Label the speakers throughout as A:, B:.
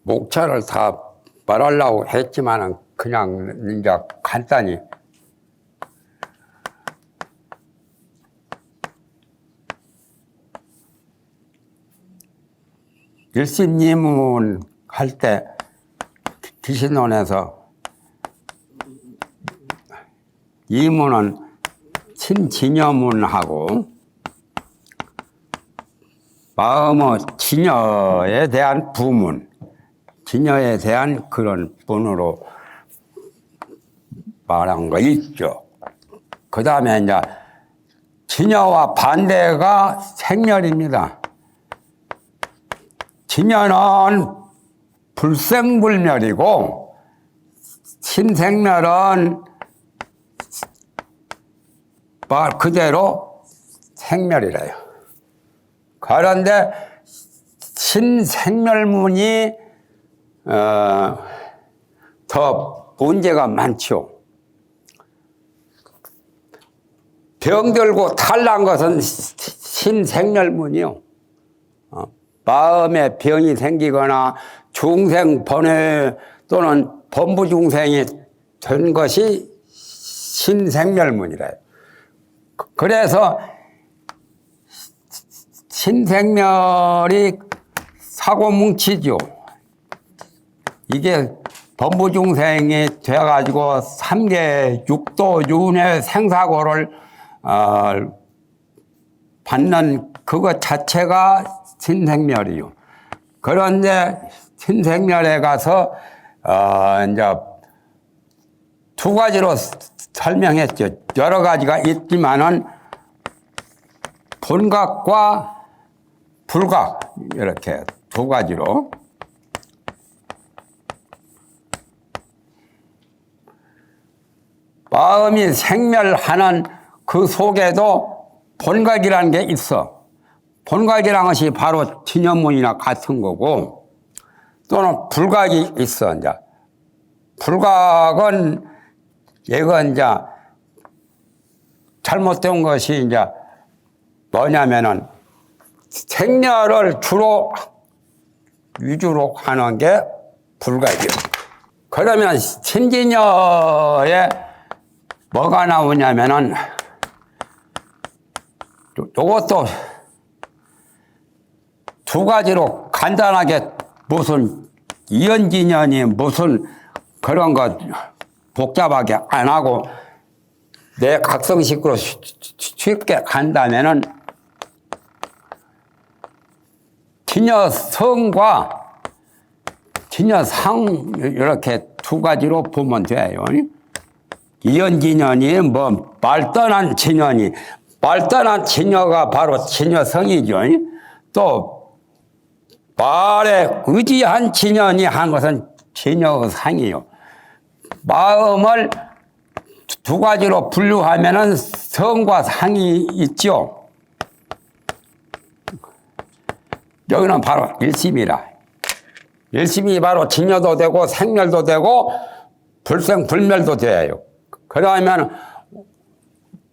A: 목차를 다 말하려고 했지만은 그냥 이제 간단히 일심이문 할 때 기신론에서 이문은 친진여문하고 마음의 진여에 대한 부문, 진여에 대한 그런 분으로 말한 거 있죠. 그 다음에 이제 진여와 반대가 생멸입니다. 진여는 불생불멸이고 신생멸은 말 그대로 생멸이래요. 그런데 신생멸문이 더 문제가 많죠. 병들고 탈난 것은 신생멸문이요. 마음에 병이 생기거나 중생 번뇌 또는 범부 중생이 된 것이 신생멸문이래요. 그래서 신생멸이 사고뭉치죠. 이게 범부 중생이 되어가지고 3계 6도 윤회 생사고를 받는 그것 자체가 신생멸이요. 그런데 신생멸에 가서 이제 두 가지로 설명했죠. 여러 가지가 있지만은 본각과 불각 이렇게 두 가지로 마음이 생멸하는 그 속에도 본각이라는 게 있어. 본각이라는 것이 바로 진여문이나 같은 거고 또는 불각이 있어. 이제 불각은 얘가 이제 잘못된 것이 이제 뭐냐면은 생멸을 주로 위주로 하는 게 불각이에요. 그러면 신진여에 뭐가 나오냐면은 요것도 두 가지로 간단하게 무슨 이연진연이 무슨 그런 거 복잡하게 안 하고 내 각성식으로 쉽게 간다면은 진여성과 진여상 이렇게 두 가지로 보면 돼요. 이연진연이 뭐 말떠난 진연이 말떠난 진여가 바로 진여성이죠. 또 말에 의지한 진연이 한 것은 진여상이요. 마음을 두 가지로 분류하면은 성과 상이 있죠. 여기는 바로 일심이라. 일심이 바로 진여도 되고 생멸도 되고 불생불멸도 돼요. 그러면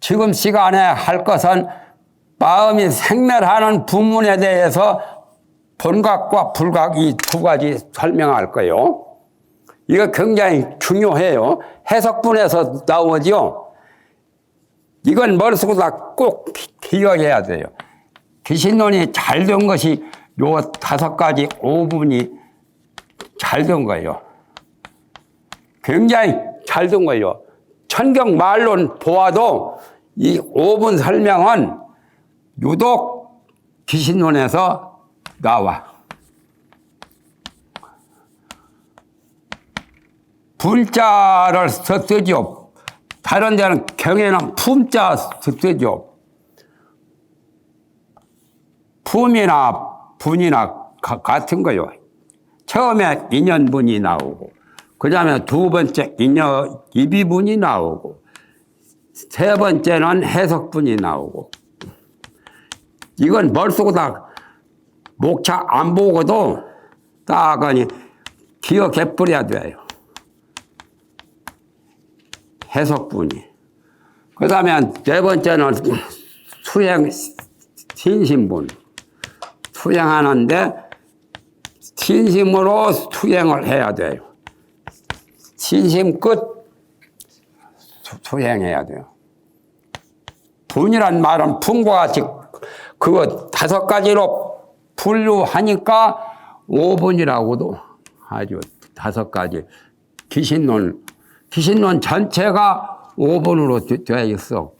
A: 지금 시간에 할 것은 마음이 생멸하는 부문에 대해서 본각과 불각 이 두 가지 설명할 거예요. 이거 굉장히 중요해요. 해석문에서 나오죠. 이건 머릿속에 꼭 기억해야 돼요. 기신론이 잘 된 것이 요 5가지 5분이 잘 된 거예요. 굉장히 잘 된 거예요. 천경 말론 보아도 이 5분 설명은 유독 기신론에서 나와. 분자를 쓰죠. 다른 데는 경에는 품자 쓰죠. 품이나 분이나 같은 거요. 처음에 인연분이 나오고, 그 다음에 두 번째 이비분이 나오고, 세 번째는 해석분이 나오고, 이건 머릿속에 다 목차 안 보고도 딱 기억해 버려야 돼요. 해석분이. 그 다음에 네 번째는 수행 신신분. 수행하는데 신심으로 수행을 해야 돼요. 신심 끝 수행해야 돼요. 분이란 말은 분과 같이 그거 5가지로 분류하니까 5분이라고도 하죠. 5가지. 귀신론 전체가 5분으로 되어 있어.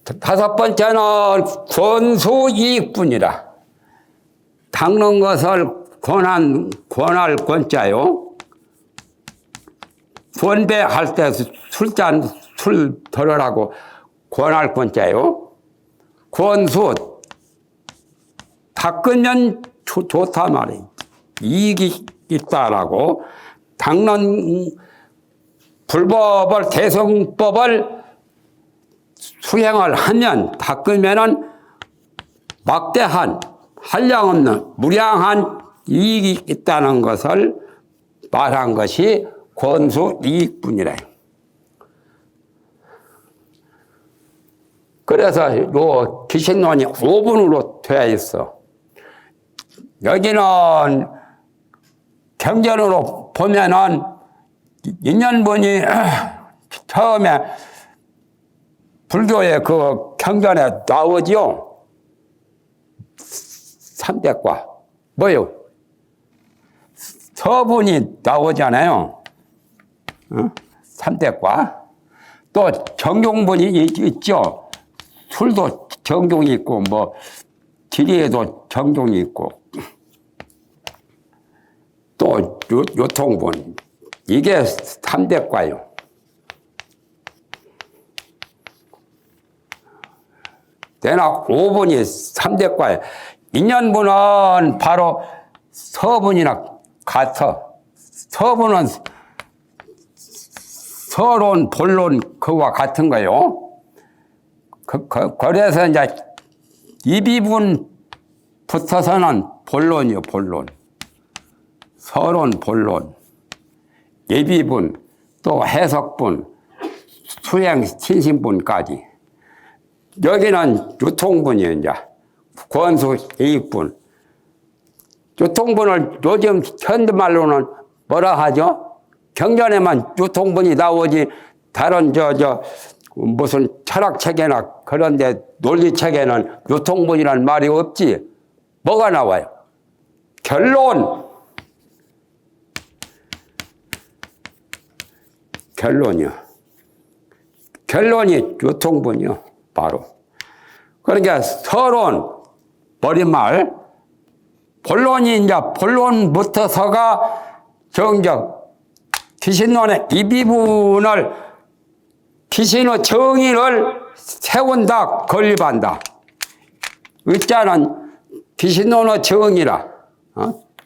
A: 5번째는 권수이익분이라. 닦는 것을 권할 권자요. 권배할 때 술 덜으라고 권할 권자요. 권수 닦으면 좋다 말이에요. 이익이 있다라고. 닦는 불법을 대성법을 수행을 하면 닦으면은 막대한 한량없는 무량한 이익이 있다는 것을 말한 것이 권수이익분이래. 그래서 요 귀신론이 5분으로 되어 있어. 여기는 경전으로 보면은 인연분이 처음에 불교의 그 경전에 나오죠. 3대과 뭐요? 서분이 나오잖아요. 3대과. 또 정종분이 있죠. 술도 정종이 있고 뭐 지리에도 정종이 있고 또 요통분. 이게 3대과요. 대나 5분이 3대과예요. 인연분은 바로 서분이나 같아. 서분은 서론, 본론 그와 같은 거요. 그래서 이제 이비분 붙어서는 본론이요, 본론. 서론, 본론. 예비분, 또 해석분, 수행, 신심분까지. 여기는 유통분이에요, 이제. 권수, 이익분. 유통분을 요즘 현대말로는 뭐라 하죠? 경전에만 유통분이 나오지, 다른 무슨 철학책이나 그런데 논리책에는 유통분이라는 말이 없지. 뭐가 나와요? 결론이요. 결론이 유통분이요, 바로. 그러니까 서론, 머릿말, 본론이 이제 본론부터서가 정적, 귀신론의 이 부분을 귀신의 정의를 세운다, 건립한다. 의자는 귀신론의 정의라.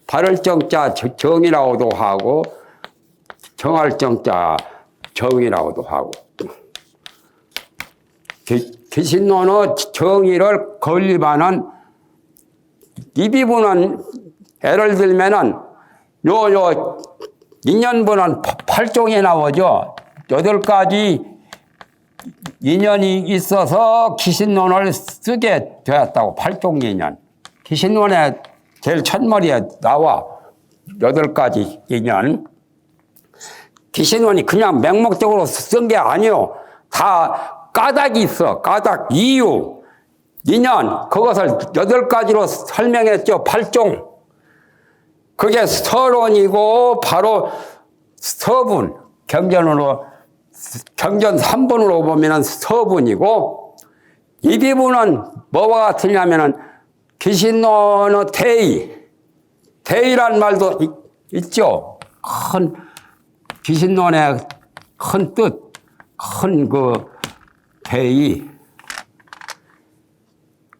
A: 바를 정자 정이라고도 하고 정할 정자 정이라고도 하고. 귀신론의 정의를 건립하는 이 부분은 예를 들면은 요 인연분은 8종이 나오죠. 8가지 인연이 있어서 귀신론을 쓰게 되었다고. 8종 인연. 귀신론에 제일 첫머리에 나와. 8가지 인연. 귀신론이 그냥 맹목적으로 쓴 게 아니요. 다 까닭이 있어. 까닭, 이유, 인연. 그것을 8가지로 설명했죠. 8종. 그게 서론이고 바로 서분. 경전 3분으로 보면 서분이고, 이 부분은 뭐와 같으냐면은 귀신론의 대의란 말도 있죠. 큰 귀신론의 큰 뜻, 큰 그 대의.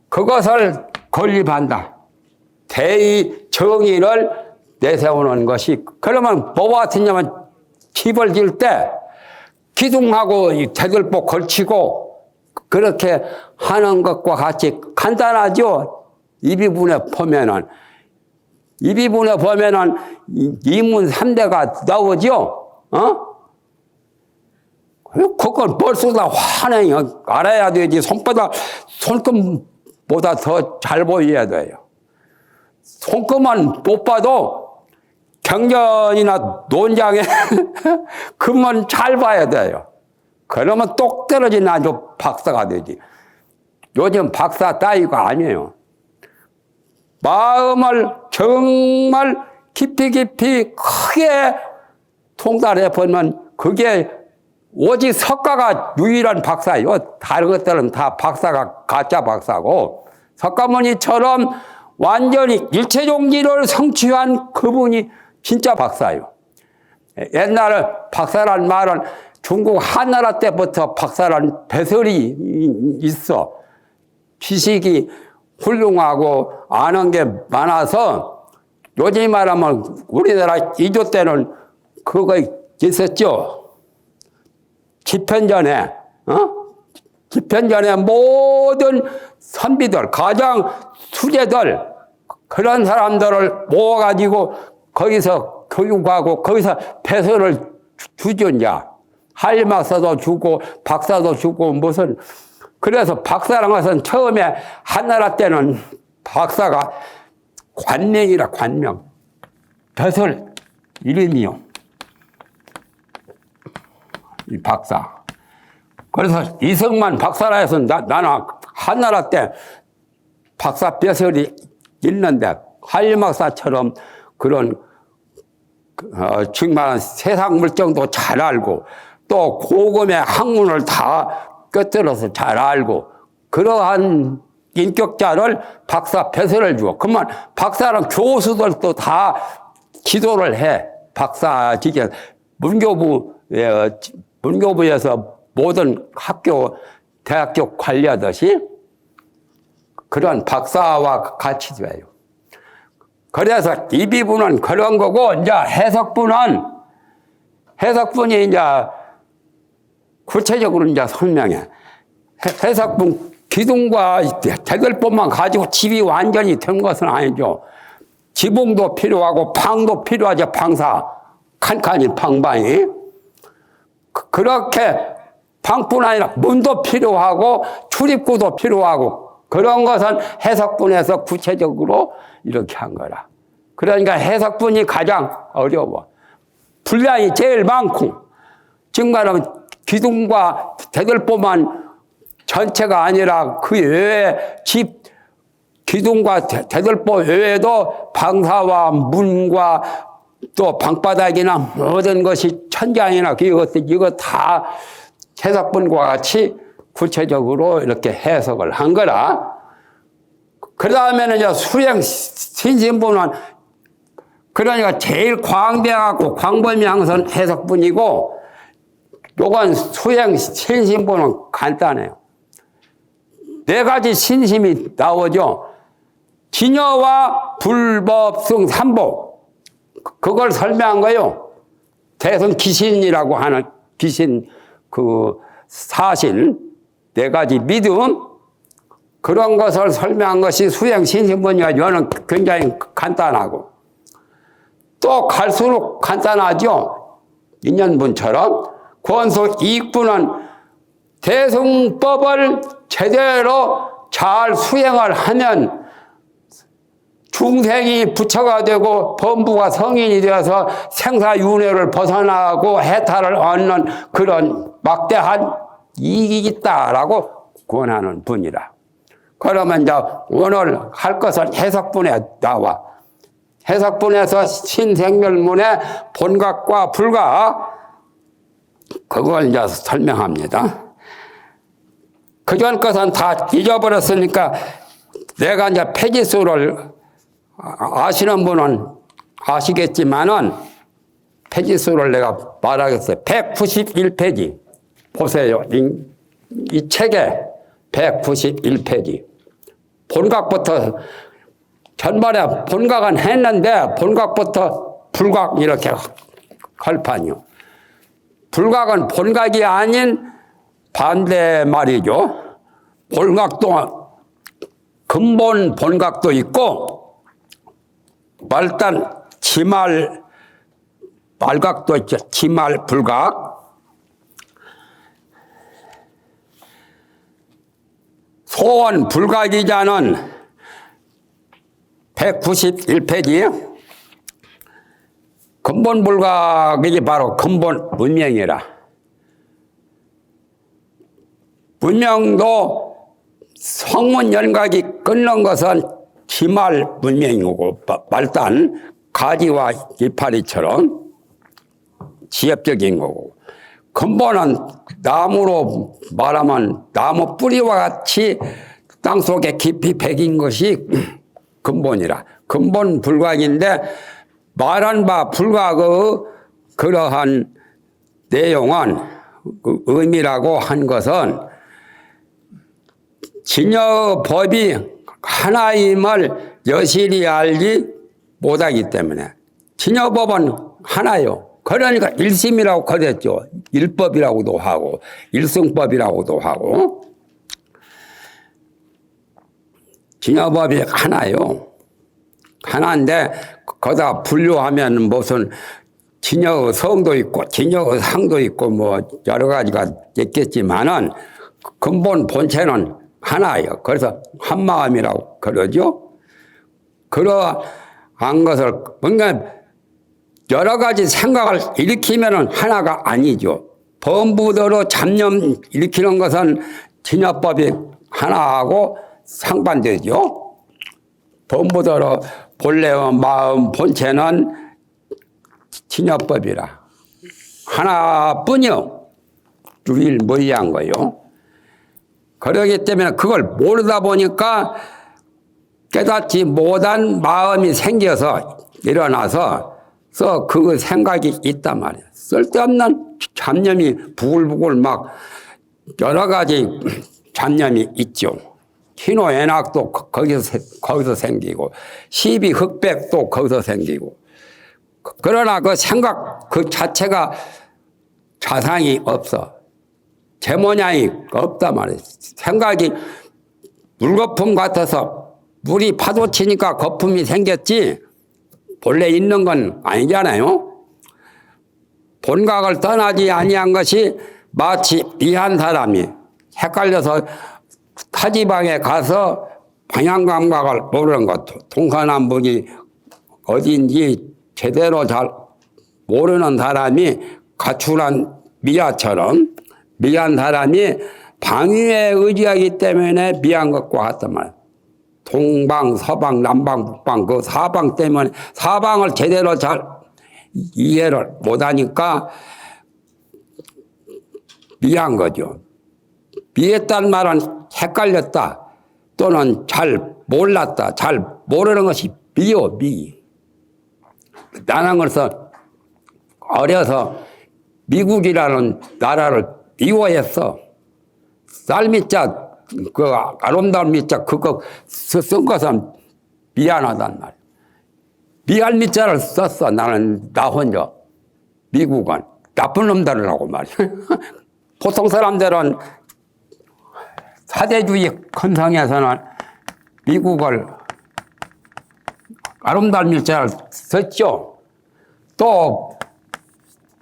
A: 그것을 건립한다. 대의 정의를 내세우는 것이. 그러면 뭐와 같으냐면 집을 지을 때 기둥하고 대들보 걸치고 그렇게 하는 것과 같이 간단하죠. 이 부분에 보면은 이문 3대가 나오죠. 그걸 벌써다 환히 알아야 되지. 손금보다 더 잘 보여야 돼요. 손금은 못 봐도 경전이나 논장에 금은 잘 봐야 돼요. 그러면 똑 떨어진 아주 박사가 되지. 요즘 박사 따위가 아니에요. 마음을 정말 깊이 크게 통달해 보면 그게 오직 석가가 유일한 박사예요. 다른 것들은 다 박사가 가짜 박사고, 석가모니처럼 완전히 일체종지를 성취한 그분이 진짜 박사예요. 옛날에 박사란 말은 중국 한나라 때부터 박사란 배설이 있어. 지식이 훌륭하고 아는 게 많아서, 요즘 말하면 우리나라 이조 때는 그거 있었죠. 집현전에, 집현전에 모든 선비들, 가장 수재들, 그런 사람들을 모아가지고 거기서 교육하고 거기서 배설을 주죠, 이제. 한림학사도 주고 박사도 주고 무슨. 그래서 박사란 것은 처음에 한나라 때는 박사가 관명이라, 관명. 배설 이름이요. 이 박사. 그래서 이승만 박사라 해서 나는 한나라 때 박사 벼슬이 있는데, 한림학사처럼 그런 정말 세상 물정도 잘 알고 또 고금의 학문을 다 꿰뚫어서 잘 알고 그러한 인격자를 박사 벼슬을 주어. 그러면 박사는 교수들도 다 지도를 해. 박사직에 문교부에서 모든 학교, 대학교 관리하듯이 그런 박사와 같이 돼요. 그래서 이 비부는 그런 거고, 이제 해석분이 이제 구체적으로 이제 설명해. 해석분 기둥과 대들보만 가지고 집이 완전히 된 것은 아니죠. 지붕도 필요하고 방도 필요하죠. 방사. 칸칸이 방방이. 그렇게 방뿐 아니라 문도 필요하고 출입구도 필요하고, 그런 것은 해석분에서 구체적으로 이렇게 한 거라. 그러니까 해석분이 가장 어려워. 분량이 제일 많고, 즉 말하면 기둥과 대들보만 전체가 아니라 그 외에 집 기둥과 대들보 외에도 방사와 문과 또 방바닥이나 모든 것이 천장이나 이거 다 해석분과 같이 구체적으로 이렇게 해석을 한 거라. 그 다음에는 이제 수행 신신분은, 그러니까 제일 광대하고 광범위한 해석분이고, 요건 수행 신신분은 간단해요. 네 가지 신심이 나오죠. 진여와 불법승 삼복. 그걸 설명한 거예요. 대선 기신이라고 하는 기신, 그 사실, 네 가지 믿음, 그런 것을 설명한 것이 수행 신신분이가 요는 굉장히 간단하고, 또 갈수록 간단하죠. 인연분처럼. 권속 이익분은 대승법을 제대로 잘 수행을 하면 중생이 부처가 되고 범부가 성인이 되어서 생사윤회를 벗어나고 해탈을 얻는 그런 막대한 이익이 있다라고 권하는 분이라. 그러면 이제 오늘 할 것은 해석분에 나와. 해석분에서 신생멸문의 본각과 불각, 그걸 이제 설명합니다. 그전 것은 다 잊어버렸으니까 내가 이제 페이지수를 아시는 분은 아시겠지만은 페이지수를 내가 말하겠어요. 191페이지. 보세요. 이 책에 191페이지. 본각부터, 전반에 본각은 했는데 본각부터 불각 이렇게 걸판이요. 불각은 본각이 아닌 반대 말이죠. 본각도, 근본 본각도 있고, 말단 지말, 말각도 있죠. 지말 불각. 소원 불각이자는 191페이지. 근본불각이 바로 근본 문명이라. 문명도 성문 연각이 끊는 것은 기말 문명이고, 말단 가지와 이파리처럼 지엽적인 거고, 근본은 나무로 말하면 나무 뿌리와 같이 땅속에 깊이 배긴 것이 근본이라. 근본 불각인데, 말한 바 불각의 그러한 내용은, 의미라고 한 것은 진여 법이 하나임을 여실히 알지 못하기 때문에. 진여 법은 하나요. 그러니까 일심이라고 그랬죠. 일법이라고도 하고 일승법이라고도 하고. 진여법이 하나요. 하나인데 거기다 분류하면 무슨 진여의 성도 있고 진여의 상도 있고 뭐 여러 가지가 있겠지만은 근본 본체는 하나예요. 그래서 한마음이라고 그러죠. 그러한 것을 뭔가 여러 가지 생각을 일으키면은 하나가 아니죠. 범부대로 잡념 일으키는 것은 진여법이 하나하고 상반되죠. 범부대로 본래의 마음 본체는 진여법이라 하나뿐이요. 유일무이한 거요. 그러기 때문에 그걸 모르다 보니까 깨닫지 못한 마음이 생겨서 일어나서 그 생각이 있단 말이에요. 쓸데없는 잡념이 부글부글 막 여러 가지 잡념이 있죠. 희노애락도 거기서 생기고 시비 흑백도 거기서 생기고. 그러나 그 생각 그 자체가 자상이 없어. 제 모양이 없단 말이에요. 생각이 물거품 같아서 물이 파도 치니까 거품이 생겼지 본래 있는 건 아니잖아요. 본각을 떠나지 아니한 것이 마치 미한 사람이 헷갈려서 타지방에 가서 방향감각을 모르는 것, 동서남북이 어딘지 제대로 잘 모르는 사람이 가출한 미아처럼 미한 사람이 방위에 의지하기 때문에 미한 것과 같단 말이에요. 동방, 서방, 남방, 북방 그 사방 때문에 사방을 제대로 잘 이해를 못하니까 미한 거죠. 미했단 말은 헷갈렸다 또는 잘 몰랐다. 잘 모르는 것이 미요, 미. 나는 그래서 어려서 미국이라는 나라를 미워했어. 쌀미자, 그 아름다운 미자 그거 쓴 것은 미안하단 말이야. 미할 미자를 썼어. 나는 나 혼자. 미국은 나쁜 놈들이라고 말이야. 보통 사람들은 사대주의 컨성에서는 미국을 아름다운 밀자를 썼죠. 또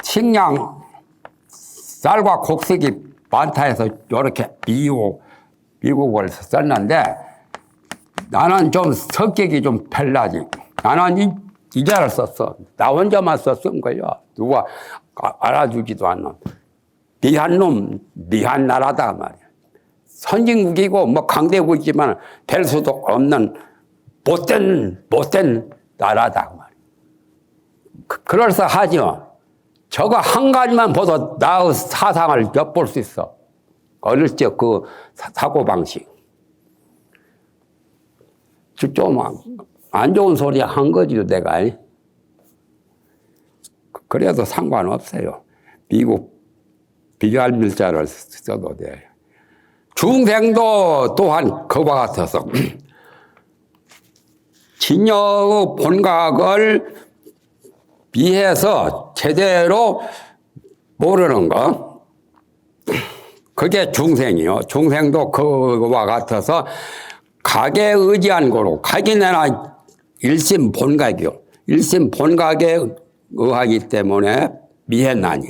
A: 식량 쌀과 곡식이 많다 해서 이렇게 미국을 썼는데 나는 좀 성격이 좀 별나지. 나는 이 자를 썼어. 나 혼자만 썼은 거야. 누가 알아주지도 않는. 미한 놈, 미한 나라다 말이야. 선진국이고 뭐 강대국이지만 될 수도 없는 못된 나라다 말이야. 그럴싸하죠. 저거 한 가지만 봐도 나의 사상을 엿볼 수 있어. 어릴 적 그 사고방식. 좀 안 좋은 소리 한 거지요, 내가. 그래도 상관없어요. 미국 비할 밀자를 써도 돼. 중생도 또한 그와 같아서 진여의 본각을 비해서 제대로 모르는 거. 그게 중생이요. 중생도 그와 같아서 각에 의지한 거로, 각이 내나 일심 본각이요. 일심 본각에 의하기 때문에 미해나니.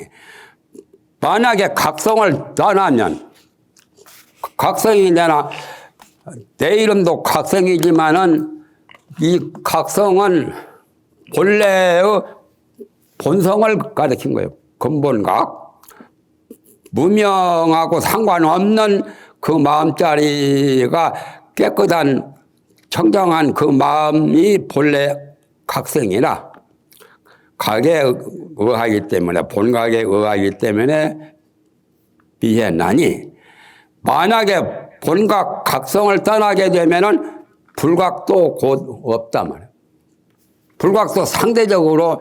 A: 만약에 각성을 떠나면, 각성이 내나 내 이름도 각성이지만은 이 각성은 본래의 본성을 가리킨 거예요. 근본각. 무명하고 상관없는 그 마음자리가 깨끗한 청정한 그 마음이 본래 각성이라 각에 의하기 때문에 본각에 의하기 때문에 미해나니 만약에 본각 각성을 떠나게 되면은 불각도 곧 없단 말이에요. 불각도 상대적으로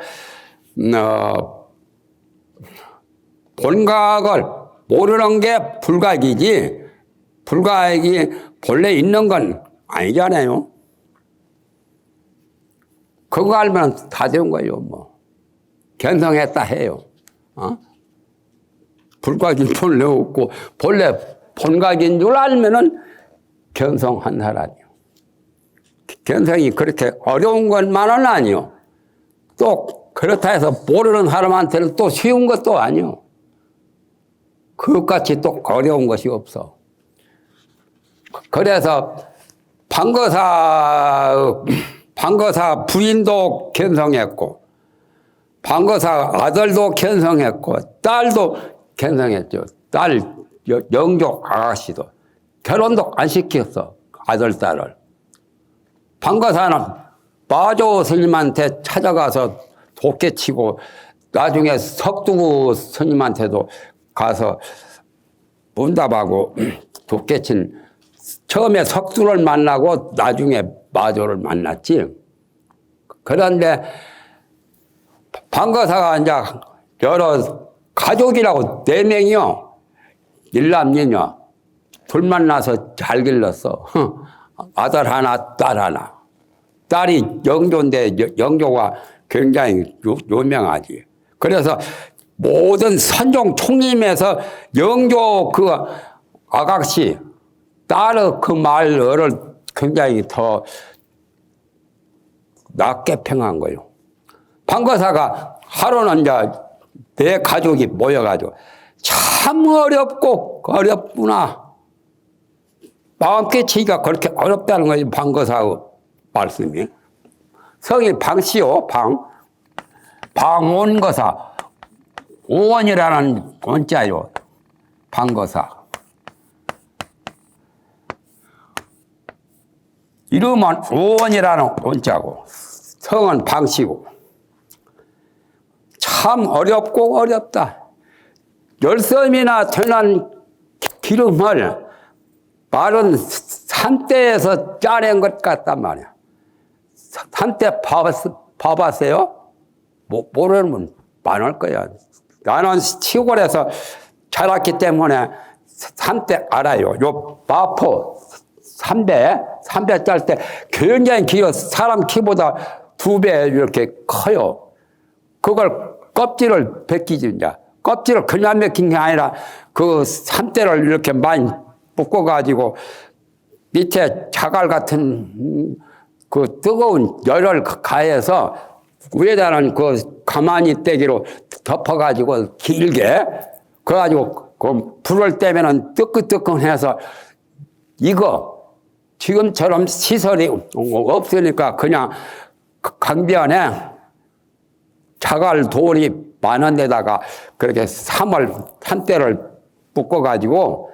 A: 본각을 모르는 게 불각이지 불각이 본래 있는 건 아니잖아요. 그거 알면 다 된 거예요. 뭐 견성했다 해요. 불각이 본래 없고 본래 본각인 줄 알면은 견성한 사람이요. 견성이 그렇게 어려운 것만은 아니요. 또 그렇다 해서 모르는 사람한테는 또 쉬운 것도 아니요. 그것같이 또 어려운 것이 없어. 그래서 방거사 부인도 견성했고 방거사 아들도 견성했고 딸도 견성했죠. 딸 영조 아가씨도 결혼도 안 시켰어. 아들 딸을. 방거사는 마조 스님한테 찾아가서 독개치고 나중에 석두 스님한테도 가서 문답하고 독개친 처음에 석두를 만나고 나중에 마조를 만났지. 그런데 방거사가 이제 여러 가족이라고 4명이요. 일남녀 둘 만나서 잘 길렀어. 아들 하나, 딸 하나. 딸이 영조인데 영조가 굉장히 유명하지. 그래서 모든 선종 총림에서 영조 그 아가씨 딸의 그 말을 굉장히 더 낮게 평한 거예요. 방거사가 하루는 이제 내 가족이 모여가지고 참 어렵고 어렵구나. 마음 깨치기가 그렇게 어렵다는 거예요. 방거사의 말씀이. 성이 방씨요. 방온거사. 오원이라는 원자요. 방거사. 이름은 오원이라는 원자고 성은 방씨고 참 어렵고 어렵다. 열섬이나 되는 기름을 마른 산대에서 짜낸 것 같단 말이야. 산대 봐봤어요? 모르는 분 많을 거야. 나는 시골에서 자랐기 때문에 산대 알아요. 요 마포 삼배 짤 때 굉장히 길어. 사람 키보다 2배 이렇게 커요. 그걸 껍질을 벗기지, 이제. 껍질을 그냥 벗긴 게 아니라 그 산대를 이렇게 많이 묶어가지고 밑에 자갈 같은 그 뜨거운 열을 가해서 위에다는 그 가마니 떼기로 덮어가지고 길게 그래가지고 그 불을 떼면은 뜨끈뜨끈해서 이거 지금처럼 시설이 없으니까 그냥 강변에 자갈 돌이 많은 데다가 그렇게 산대를 묶어가지고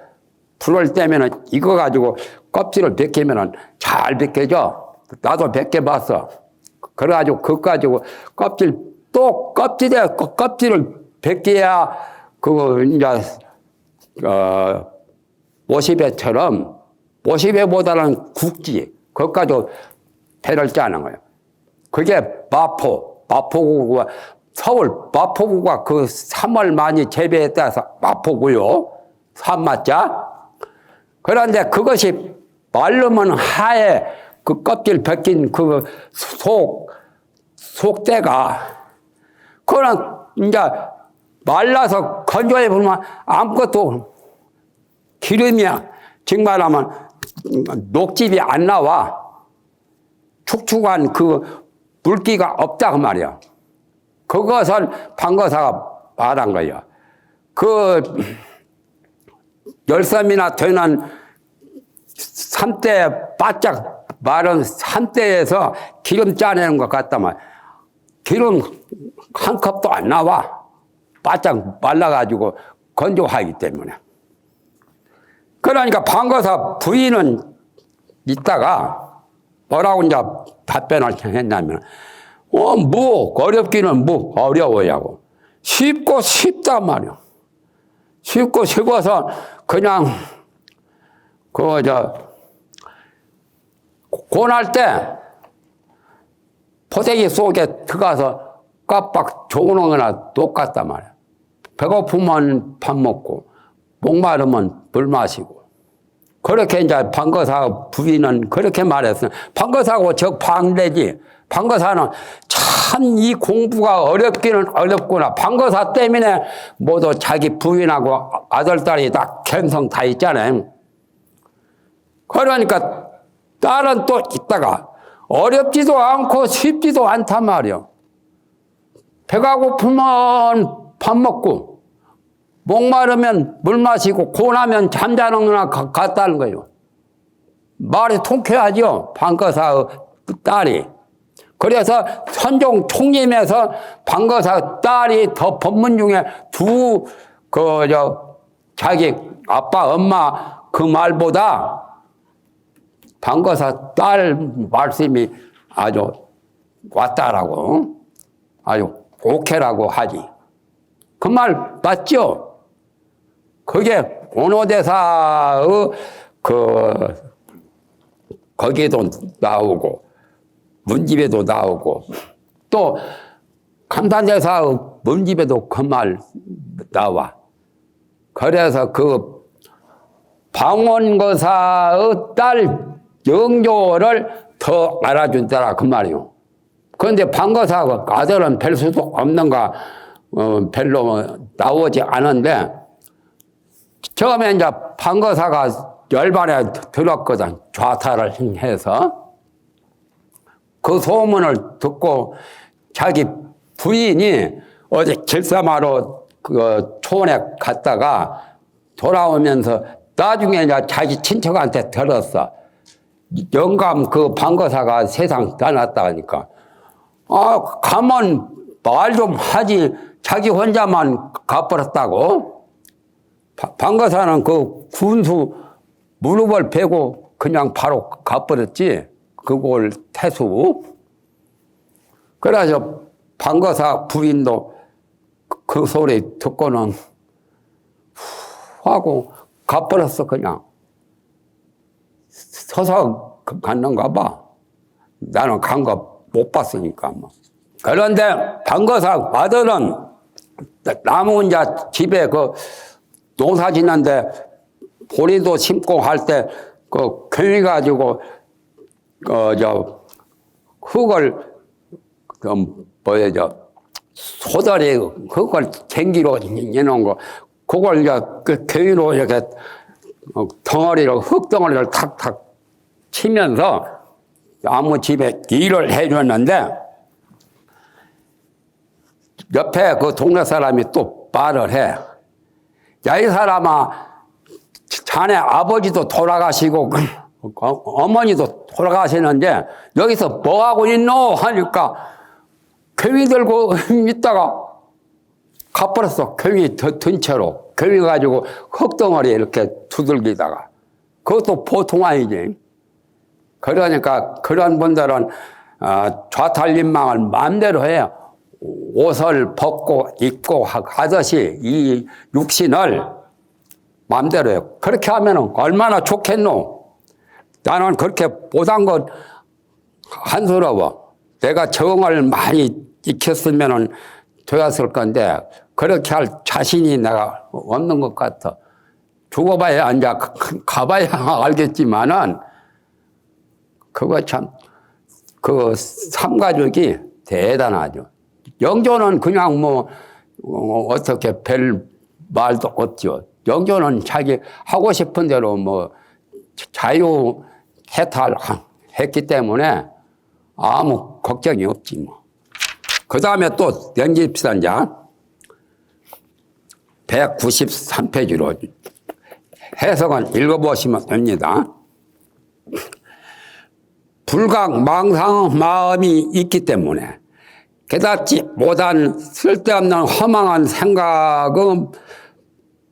A: 불을 떼면은 이거 가지고 껍질을 벗기면은 잘 벗겨져. 나도 벗겨봤어. 그래가지고 그거 가지고 껍질을 벗겨야 그 이제 모시배처럼 모시배보다는 국지 그것 가지고 배를 짜는 거예요. 그게 마포구가 서울 마포구가 그 삼을 많이 재배했다 해서 마포구요. 삼마자. 그런데 그것이 마르면 하에 그 껍질 벗긴 그 속대가 그거는 이제 말라서 건조해 보면 아무것도 기름이야. 정말하면 녹즙이 안 나와. 축축한 그 물기가 없다 그 말이야. 그것을 방거사가 말한 거야. 그 열섬이나 되는 산대 바짝 마른 산대에서 기름 짜내는 것 같다만 기름 한 컵도 안 나와. 바짝 말라가지고 건조하기 때문에. 그러니까 판거사 부인은 있다가 뭐라고 이제 답변을 했냐면, 어렵기는 어려워야고. 쉽고 쉽단 말이야. 쉽고 쉽어서 그냥, 고날 때 포대기 속에 들어가서 깜빡 조는 거나 똑같단 말이야. 배고프면 밥 먹고, 목마르면 물 마시고. 그렇게 이제 판거사 부인은 그렇게 말했어요. 판거사하고 적반대지. 판거사는 참 이 공부가 어렵기는 어렵구나. 판거사 때문에 모두 자기 부인하고 아들, 딸이 다 견성 다 있잖아요. 그러니까 딸은 또 있다가 어렵지도 않고 쉽지도 않단 말이요. 배가 고프면 밥 먹고, 목마르면 물 마시고, 고나면 잠자는 거나 같다는 거예요. 말이 통쾌하죠, 판거사의 딸이. 그래서 선종 총림에서 판거사 딸이 더 법문 중에 자기 아빠, 엄마 그 말보다 판거사 딸 말씀이 아주 왔다라고, 아주 오케라고 하지. 그 말 맞죠? 그게 원호대사의 거기에도 나오고, 문집에도 나오고, 또 감탄대사의 문집에도 그 말 나와. 그래서 그 방원거사의 딸 영조를 더 알아준다라 그 말이요. 그런데 판거사 아들은 뵐 수도 없는가, 별로 나오지 않은데, 처음에 이제 판거사가 열반에 들었거든. 좌타를 해서. 그 소문을 듣고 자기 부인이 어제 길쌈하러 그 초원에 갔다가 돌아오면서 나중에 이제 자기 친척한테 들었어. 영감 그 판거사가 세상 떠났다 하니까, 가면 말 좀 하지, 자기 혼자만 가버렸다고. 판거사는 그 군수 무릎을 베고 그냥 바로 가버렸지. 그걸 태수. 그래서 판거사 부인도 그 소리 듣고는 하고 가버렸어. 그냥 서서 갔는가 봐. 나는 간 거 못 봤으니까. 그런데 판거사 아들은 나무 이제 집에 그 농사 짓는데 보리도 심고 할 때 그 괜히 가지고 흙을 소다리 그걸 쟁기로 해놓은 거, 그걸 이제 그 괜히로 이렇게 덩어리를 흙 덩어리를 탁탁 치면서 나무 집에 일을 해줬는데, 옆에 그 동네 사람이 또 말을 해. 야, 이 사람아, 자네 아버지도 돌아가시고 어머니도 돌아가시는데 여기서 뭐하고 있노? 하니까 괭이 들고 있다가 가버렸어. 괭이 든 채로. 괭이 가지고 흙덩어리 이렇게 두들기다가. 그것도 보통 아니지. 그러니까 그런 분들은 좌탈림망을 마음대로 해요. 옷을 벗고 입고 하듯이 이 육신을 마음대로 해요. 그렇게 하면 얼마나 좋겠노? 나는 그렇게 못한 건 한스러워. 내가 정을 많이 익혔으면 되었을 건데 그렇게 할 자신이 내가 없는 것 같아. 죽어봐야 이제 가봐야 알겠지만은 그거 참 그 삼가족이 대단하죠. 영조는 그냥 어떻게 별 말도 없죠. 영조는 자기 하고 싶은 대로 자유 해탈했기 때문에 아무 걱정이 없지 뭐. 그 다음에 또 연집산자 193페이지로 해석은 읽어보시면 됩니다. 불각 망상 마음이 있기 때문에 깨닫지 못한 쓸데없는 허망한 생각은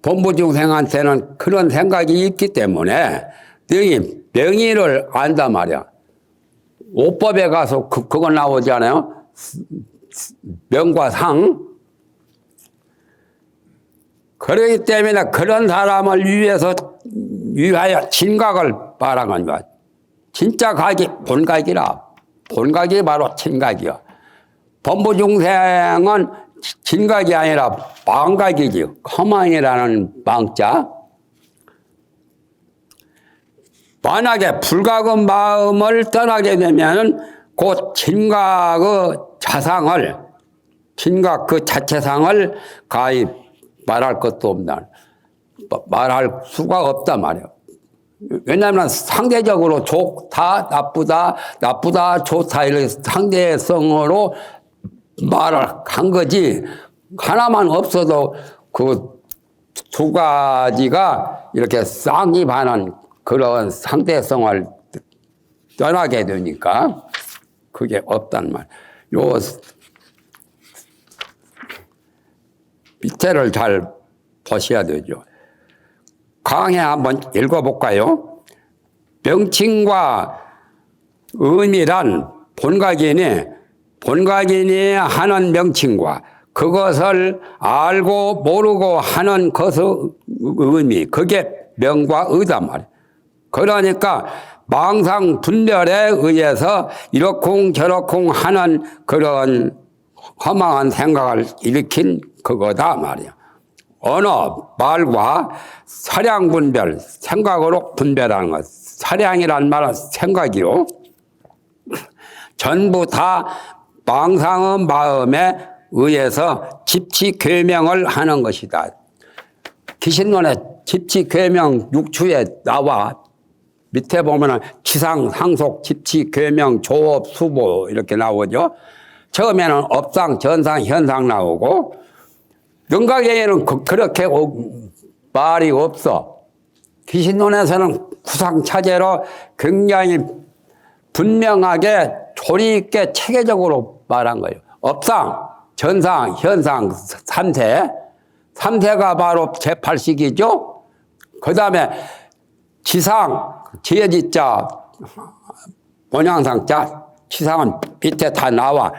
A: 범부중생한테는 그런 생각이 있기 때문에 너희 명의를 안단 말이야. 오법에 가서 그거 나오잖아요. 명과 상. 그렇기 때문에 그런 사람을 위하여 진각을 말한 거야. 진짜 각이 본각이라. 본각이 바로 진각이야. 범부중생은 진각이 아니라 망각이지. 허망이라는 망자. 만약에 불각의 마음을 떠나게 되면 그 진각의 자상을, 진각 그 자체상을 가히 말할 것도 없다. 말할 수가 없단 말이야. 왜냐하면 상대적으로 좋다, 나쁘다, 나쁘다, 좋다 이렇게 상대성으로 말을 한 거지. 하나만 없어도 그 두 가지가 이렇게 쌍입하는 그런 상대성을 떠나게 되니까 그게 없단 말. 요 밑에를 잘 보셔야 되죠. 강해 한번 읽어볼까요? 명칭과 의미란 본각인이 하는 명칭과 그것을 알고 모르고 하는 것의 의미, 그게 명과 의단 말이에요. 그러니까 망상 분별에 의해서 이러쿵 저러쿵 하는 그런 허망한 생각을 일으킨 그거다 말이야. 언어, 말과 사량 분별, 생각으로 분별하는 것. 사량이란 말은 생각이요. 전부 다 망상의 마음에 의해서 집치괴명을 하는 것이다. 기신론의 집치괴명 6추에 나와. 밑에 보면은 치상, 상속, 집치, 괴명, 조업, 수보 이렇게 나오죠. 처음에는 업상, 전상, 현상 나오고 영각에는 그렇게 말이 없어. 기신론에서는 구상차제로 굉장히 분명하게 조리 있게 체계적으로 말한 거예요. 업상, 전상, 현상, 3세. 3세가 바로 제8식이죠. 그 다음에 지상, 지혜지자, 본향상자, 치상은 밑에 다 나와.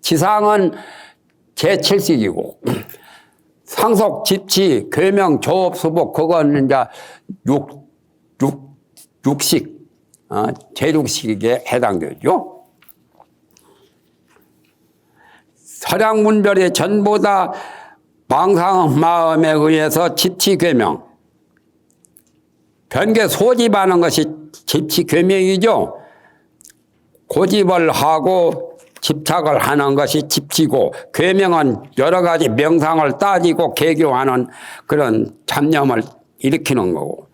A: 지상은 제7식이고, 상속, 집치, 괴명, 조업, 수복, 그거는 이제 육식, 제6식에 해당되죠. 사량분별이 전부 다 망상 마음에 의해서 집치, 괴명, 변개 소집하는 것이 집치괴명이죠. 고집을 하고 집착을 하는 것이 집치고, 괴명은 여러 가지 명상을 따지고 개교하는 그런 잡념을 일으키는 거고,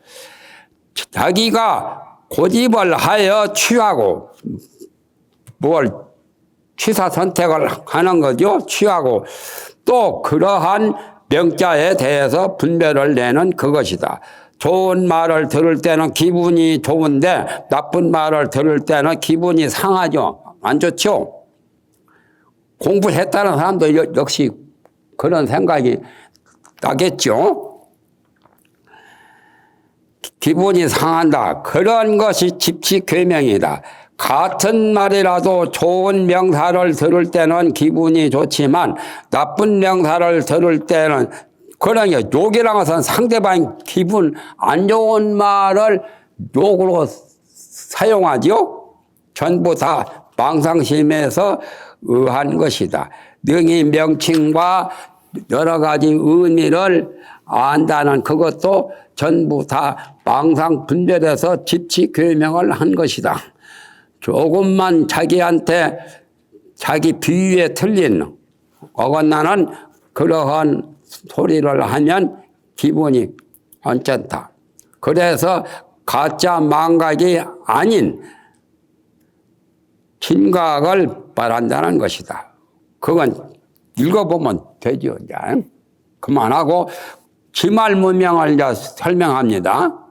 A: 자기가 고집을 하여 취하고 뭘 취사 선택을 하는 거죠. 취하고 또 그러한 명자에 대해서 분별을 내는 그것이다. 좋은 말을 들을 때는 기분이 좋은데 나쁜 말을 들을 때는 기분이 상하죠. 안 좋죠. 공부했다는 사람도 역시 그런 생각이 나겠죠. 기분이 상한다. 그런 것이 집치괴명이다. 같은 말이라도 좋은 명사를 들을 때는 기분이 좋지만 나쁜 명사를 들을 때는, 그러니까 욕이라는 것은 상대방 기분 안 좋은 말을 욕으로 사용하죠. 전부 다 망상심에서 의한 것이다. 능히 명칭과 여러 가지 의미를 안다는 그것도 전부 다 망상 분별해서 집치괴명을 한 것이다. 조금만 자기한테 자기 비유에 틀린 어긋나는 그러한 소리를 하면 기분이 괜찮다. 그래서 가짜 망각이 아닌 진각을 말한다는 것이다. 그건 읽어보면 되죠. 이제 그만하고 지말문명을 이제 설명합니다.